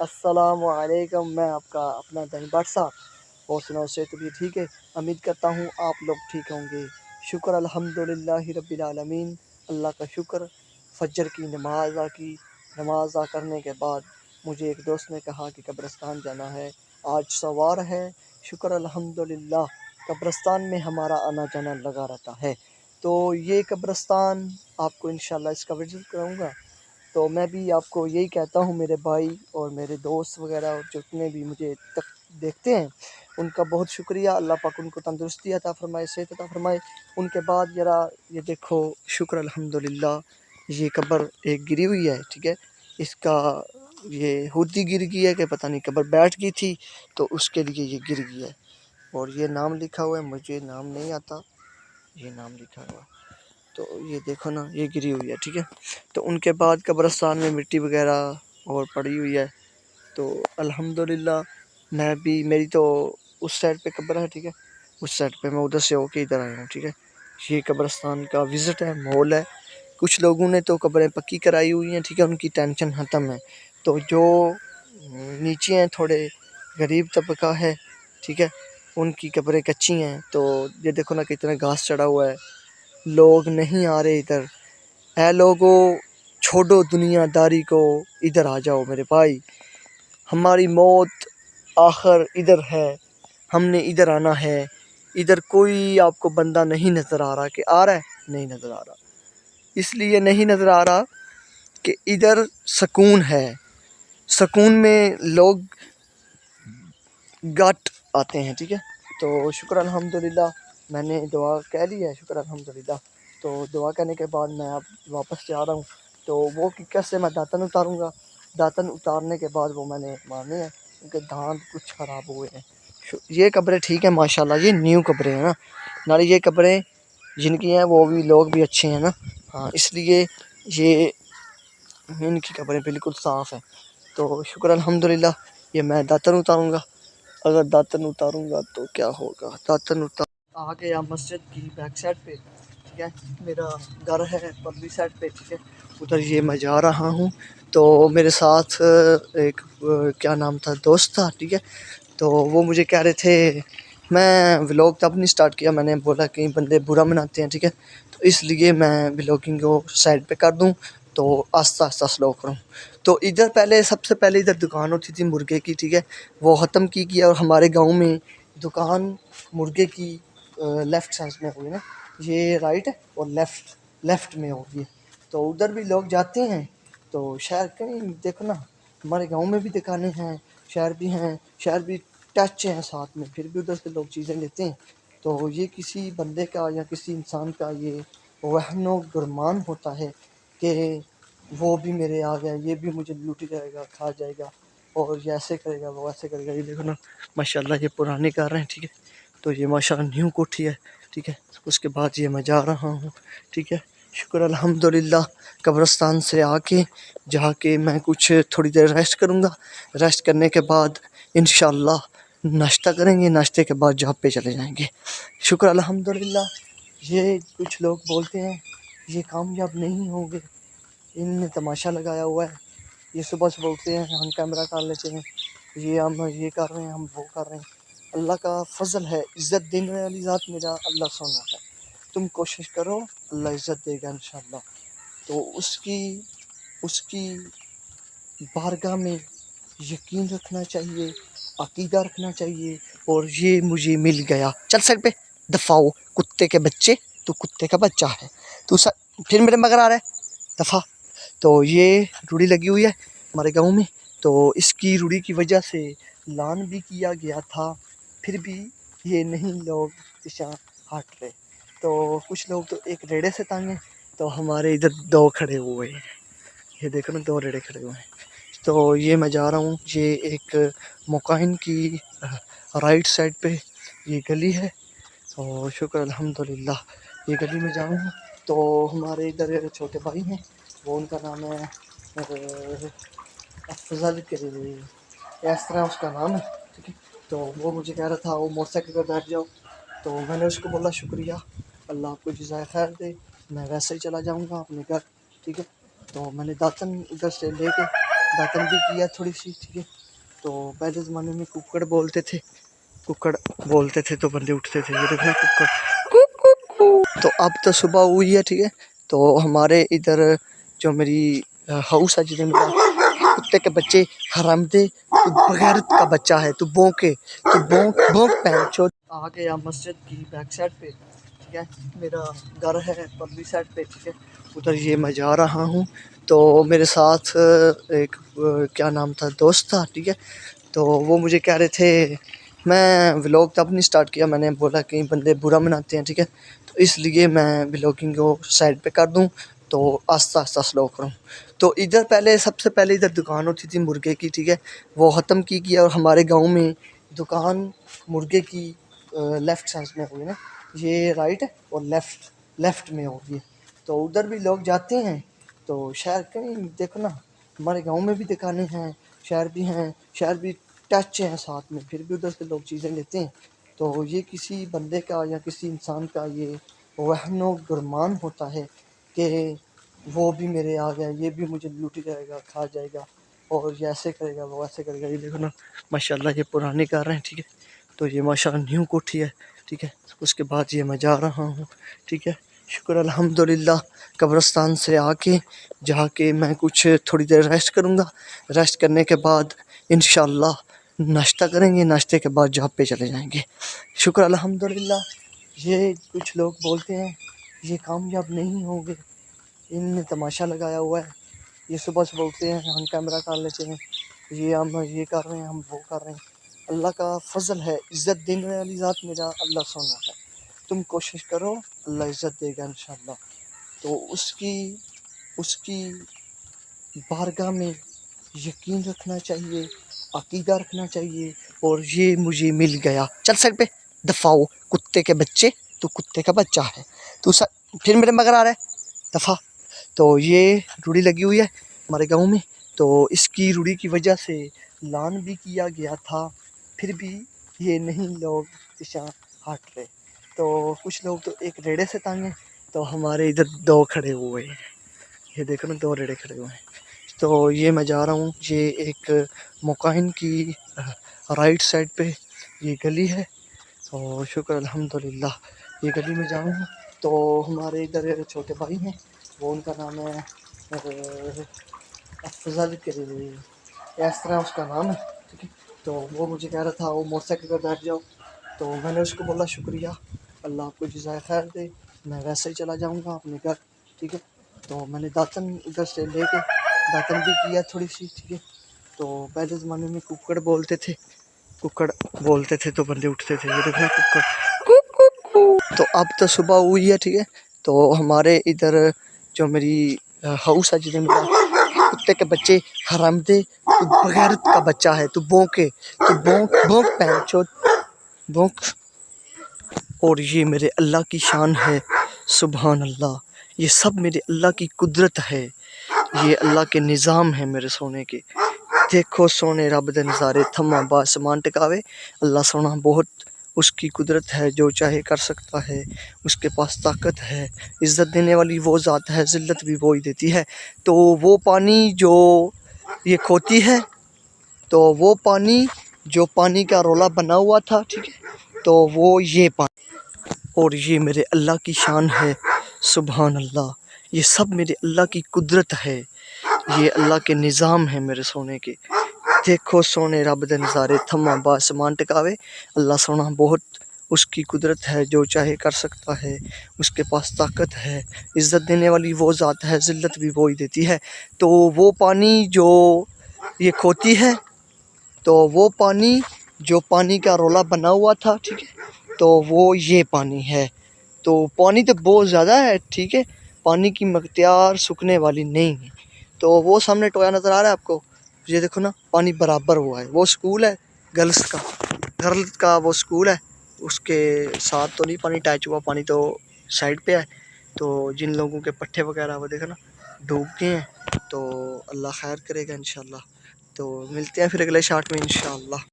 अस्सलाम वालेकुम। मैं आपका अपना दही बादशाह और सुनाओ से तो भी ठीक है। उम्मीद करता हूँ आप लोग ठीक होंगे। शुक्र अल्हम्दुलिल्लाहि रब्बिल आलमीन। अल्लाह का शुक्र। फजर की नमाज अदा की। नमाज अदा करने के बाद मुझे एक दोस्त ने कहा कि कब्रिस्तान जाना है, आज सवार है। शुक्र अल्हम्दुलिल्लाह, कब्रिस्तान में हमारा आना जाना लगा रहता है। तो ये कब्रिस्तान आपको इंशाल्लाह इसका विज़िट कराऊँगा। तो मैं भी आपको यही कहता हूँ, मेरे भाई और मेरे दोस्त वगैरह और जितने भी मुझे तक देखते हैं उनका बहुत शुक्रिया। अल्लाह पाक उनको तंदुरुस्ती अता फरमाए, सेहत अता फरमाए। उनके बाद ज़रा ये देखो, शुक्र अल्हम्दुलिल्लाह, ये कब्र एक गिरी हुई है, ठीक है। इसका ये हुद्दी गिर गई है कि पता नहीं, कब्र बैठ गई थी तो उसके लिए ये गिर गई है। और ये नाम लिखा हुआ है, मुझे नाम नहीं आता, ये नाम लिखा हुआ है। तो ये देखो ना, ये गिरी हुई है, ठीक है। तो उनके बाद कब्रिस्तान में मिट्टी वगैरह और पड़ी हुई है। तो अल्हम्दुलिल्लाह मैं भी, मेरी तो उस साइड पे कब्र है, ठीक है। उस साइड पे मैं उधर से होके इधर आया हूँ, ठीक है। ये कब्रिस्तान का विज़िट है, माहौल है। कुछ लोगों ने तो कब्रें पक्की कराई हुई हैं, ठीक है, उनकी टेंशन ख़त्म है। तो जो नीचे हैं, थोड़े गरीब तबका है, ठीक है, उनकी कब्रें कच्ची हैं। तो ये देखो ना, कितना घास चढ़ा हुआ है, लोग नहीं आ रहे इधर। है लोगों, छोड़ो दुनियादारी को, इधर आ जाओ मेरे भाई। हमारी मौत आखिर इधर है, हमने इधर आना है। इधर कोई आपको बंदा नहीं नज़र आ रहा कि आ रहा है, नहीं नज़र आ रहा। इसलिए नहीं नज़र आ रहा कि इधर सुकून है। सुकून में लोग घट आते हैं, ठीक है। तो शुक्र अल्हम्दुलिल्लाह, मैंने दुआ कह ली है, शुक्र अल्हम्दुलिल्लाह। तो दुआ करने के बाद मैं अब वापस जा रहा हूँ। तो वो किक्कर से मैं दातन उतारूँगा। दातन उतारने के बाद वो मैंने मारने हैं, क्योंकि दांत कुछ ख़राब हुए हैं। ये कब्रें ठीक है माशाल्लाह, ये न्यू कब्रें हैं ना, नाले ये कब्रें जिनकी हैं वो भी लोग भी अच्छे हैं ना, हाँ, इसलिए ये इनकी कब्रें बिल्कुल साफ़ हैं। तो शुक्र अल्हम्दुलिल्लाह, ये मैं दातन उतारूँगा। अगर दातन उतारूँगा तो क्या होगा, दातन उतार आ गया मस्जिद की बैक साइड पे, ठीक है। मेरा घर है परली साइड पे, ठीक है। उधर ये मैं जा रहा हूँ। तो मेरे साथ एक क्या नाम था, दोस्त था, ठीक है। तो वो मुझे कह रहे थे, मैं व्लॉग तब नहीं स्टार्ट किया, मैंने बोला कहीं बंदे बुरा मनाते हैं, ठीक है। तो इसलिए मैं व्लॉगिंग को साइड पे कर दूँ, तो आस्ता आस्ता स्लो करूँ। तो इधर पहले, सबसे पहले इधर दुकान होती थी मुर्गे की, ठीक है, वो ख़त्म की गया। और हमारे गांव में दुकान मुर्गे की लेफ़्ट साइड में होगी ना, ये राइट है और लेफ़्ट में होगी। तो उधर भी लोग जाते हैं। तो शहर कहीं देखो ना, हमारे गांव में भी दुकानें हैं, शहर भी हैं, शहर भी टच हैं साथ में, फिर भी उधर से लोग चीज़ें लेते हैं। तो ये किसी बंदे का या किसी इंसान का ये वहनो गुमान होता है कि वो भी मेरे आ गया, ये भी मुझे लूट जाएगा, खा जाएगा, और ये ऐसे करेगा, वो ऐसे करेगा। ये देखो ना, माशाल्लाह ये पुराने कार हैं, ठीक है। तो ये माशाल्लाह न्यू कोठी है, ठीक है। उसके बाद ये मैं जा रहा हूँ, ठीक है। शुक्र अल्हम्दुलिल्लाह, कब्रिस्तान से आके जाके मैं कुछ थोड़ी देर रेस्ट करूँगा। रेस्ट करने के बाद इंशाल्लाह नाश्ता करेंगे, नाश्ते के बाद जॉब पे चले जाएंगे। शुक्र अल्हम्दुलिल्लाह। ये कुछ लोग बोलते हैं ये कामयाब नहीं होंगे, इनने तमाशा लगाया हुआ है। ये सुबह से बोलते हैं हम कैमरा कर लेते हैं, ये हम ये कर रहे हैं, हम वो कर रहे हैं। अल्लाह का फजल है, इज़्ज़त देने वाली ज़ात मेरा अल्लाह सोना है। तुम कोशिश करो, अल्लाह इज़्ज़त देगा इंशाल्लाह। तो उसकी उसकी बारगाह में यकीन रखना चाहिए, अकीदा रखना चाहिए। और ये मुझे मिल गया। चल सर पे दफ़ाओ, कुत्ते के बच्चे, तू कुत्ते का बच्चा है, तू फिर मेरे मगर आ रहा है, दफ़ा। तो ये रूढ़ी लगी हुई है हमारे गांव में। तो इसकी रूढ़ी की वजह से लान भी किया गया था, फिर भी ये नहीं लोग पीछा हट रहे। तो कुछ लोग तो एक रेड़े से तंग हैं, तो हमारे इधर दो खड़े हुए हैं, ये देखो ना, दो रेड़े खड़े हुए हैं। तो ये मैं जा रहा हूँ, ये एक मकान की राइट साइड पे ये गली है। और शुक्र अल्हम्दुलिल्लाह, ये गली में जाऊँगा। तो हमारे इधर छोटे भाई हैं, वो उनका नाम है अफजल के, इस तरह उसका नाम है, ठीक है। तो वो मुझे कह रहा था वो मोटरसाइकिल पर बैठ जाओ। तो मैंने उसको बोला शुक्रिया, अल्लाह आपको जज़ाए खैर दे, मैं वैसे ही चला जाऊँगा अपने घर, ठीक है। तो मैंने दातन उधर से लेके दातन भी किया थोड़ी सी, ठीक है। तो पहले ज़माने में कुक्कड़ बोलते थे तो बंदे उठते थे, ये देखना कुक्कड़ कुक कुक कुक। तो अब तो सुबह हुई है, ठीक है। तो हमारे इधर जो मेरी हाउस है, जिधर मेरा कुत्ते के बच्चे हरामदे, तू बगैरत का बच्चा है, तू भौंके, तू भौंक भौंक पहन चो। आ गया मस्जिद की बैक साइड पे, ठीक है। मेरा घर है परली साइड पे, ठीक है। उधर ये मैं जा रहा हूँ। तो मेरे साथ एक क्या नाम था, दोस्त था, ठीक है। तो वो मुझे कह रहे थे, मैं व्लॉग तब नहीं स्टार्ट किया, मैंने बोला कई बंदे बुरा मनाते हैं, ठीक है। तो इसलिए मैं व्लॉगिंग को साइड पे कर दूं, तो आस्ता आस्ता स्लो करूं। तो इधर पहले सबसे पहले इधर दुकान होती थी मुर्गे की, ठीक है। वो ख़त्म की गया और हमारे गांव में दुकान मुर्गे की लेफ़्ट साइड में होगी ना, ये राइट है और लेफ़्ट में होगी। तो उधर भी लोग जाते हैं। तो शहर कहीं देखो ना, हमारे गांव में भी दुकानें हैं, शहर भी टच हैं साथ में, फिर भी उधर से लोग चीज़ें लेते हैं। तो ये किसी बंदे का या किसी इंसान का ये वहनो गुमान होता है कि वो भी मेरे आ गया, ये भी मुझे लूट जाएगा, खा जाएगा, और ये ऐसे करेगा, वो ऐसे करेगा। ये देखो ना, माशाल्लाह ये पुरानी कार है, ठीक है। तो ये माशाल्लाह न्यू कोठी है, ठीक है। उसके बाद ये मैं जा रहा हूँ, ठीक है। शुक्र अल्हम्दुलिल्लाह, कब्रिस्तान से आके जाके मैं कुछ थोड़ी देर रेस्ट करूँगा। रेस्ट करने के बाद इंशाल्लाह नाश्ता करेंगे, नाश्ते के बाद जॉब पे चले जाएंगे। शुक्र अल्हम्दुलिल्लाह। ये कुछ लोग बोलते हैं ये कामयाब नहीं होंगे, इनने तमाशा लगाया हुआ है, ये सुबह सुबह उठते हैं, हम कैमरा कर लेते हैं, ये हम ये कर रहे हैं, हम वो कर रहे हैं। अल्लाह का फजल है, इज़्ज़त देने वाली ज़ात मेरा अल्लाह सोना है। तुम कोशिश करो, अल्लाह इज़्ज़त देगा इंशाल्लाह। तो उसकी बारगाह में यकीन रखना चाहिए, अकीदा रखना चाहिए, और ये मुझे मिल गया। चल साइड पे, दफ़ा हो कुत्ते के बच्चे, तू कुत्ते का बच्चा है, तू फिर मेरे मगर आ रहा है, दफ़ा। तो ये रूढ़ी लगी हुई है हमारे गांव में। तो इसकी रूढ़ी की वजह से लान भी किया गया था, फिर भी ये नहीं लोग पीछा हट रहे। तो कुछ लोग तो एक रेड़े से तंग हैं, तो हमारे इधर दो खड़े हुए हैं, ये देखो ना, दो रेड़े खड़े हुए हैं। तो ये मैं जा रहा हूँ, ये एक मुकाइन की राइट साइड पे ये गली है। तो शुक्र अल्हम्दुलिल्लाह, ये गली में जाऊँगा। तो हमारे इधर छोटे भाई हैं, वो उनका नाम है अफजल के, इस तरह उसका नाम है, ठीक है। तो वो मुझे कह रहा था वो मोटरसाइकिल पर बैठ जाओ, तो मैंने उसको बोला शुक्रिया, अल्लाह आपको जज़ाए खैर दे, मैं वैसे ही चला जाऊँगा अपने घर, ठीक है। तो मैंने दातन उधर से लेके दातन भी किया थोड़ी सी, ठीक है। तो पहले ज़माने में कुक्कड़ बोलते थे तो बंदे उठते थे, ये देखना कुक्कड़ कुक कुक कुक। तो अब तो सुबह हुई है, ठीक है। तो हमारे इधर जो मेरी हाउस है, जिधर मेरा कुत्ते के बच्चे हरामदे, तू बगैरत का बच्चा है, तू भौंके, तू भौंक भौंक पहन चो भौंक। और ये मेरे अल्लाह की शान है, सुभान अल्लाह, ये सब मेरे अल्लाह की कुदरत है, ये अल्लाह के निज़ाम है मेरे सोने के। देखो सोने रब दे नज़ारे, थमा बासमान टिकावे, अल्लाह सोना बहुत, उसकी कुदरत है, जो चाहे कर सकता है, उसके पास ताकत है। इज़्ज़त देने वाली वो ज़ात है, ज़िल्लत भी वो ही देती है। तो वो पानी जो ये खोती है, तो वो पानी जो पानी का रोला बना हुआ था, ठीक है। तो वो ये पानी, और ये मेरे अल्लाह की शान है, सुभान अल्लाह, ये सब मेरे अल्लाह की कुदरत है, ये अल्लाह के निज़ाम है मेरे सोने के। देखो सोने रब दे नज़ारे, थमा बासमान टिकावे, अल्लाह सोना बहुत, उसकी कुदरत है, जो चाहे कर सकता है, उसके पास ताकत है। इज़्ज़त देने वाली वो ज़ात है, ज़िल्लत भी वो ही देती है। तो वो पानी जो ये खोती है, तो वो पानी जो पानी का रोला बना हुआ था, ठीक है। तो वो ये पानी है। तो पानी तो बहुत ज़्यादा है, ठीक है, पानी की मख्तियार सूखने वाली नहीं है। तो वो सामने टोया नज़र आ रहा है आपको, ये देखो ना, पानी बराबर हुआ है, वो स्कूल है गर्ल्स का वो स्कूल है, उसके साथ तो नहीं पानी अटैच हुआ, पानी तो साइड पे है। तो जिन लोगों के पट्टे वगैरह वो देखो ना डूब गए हैं, तो अल्लाह खैर करेगा इंशाल्लाह। तो मिलते हैं फिर अगले शॉट में इंशाल्लाह।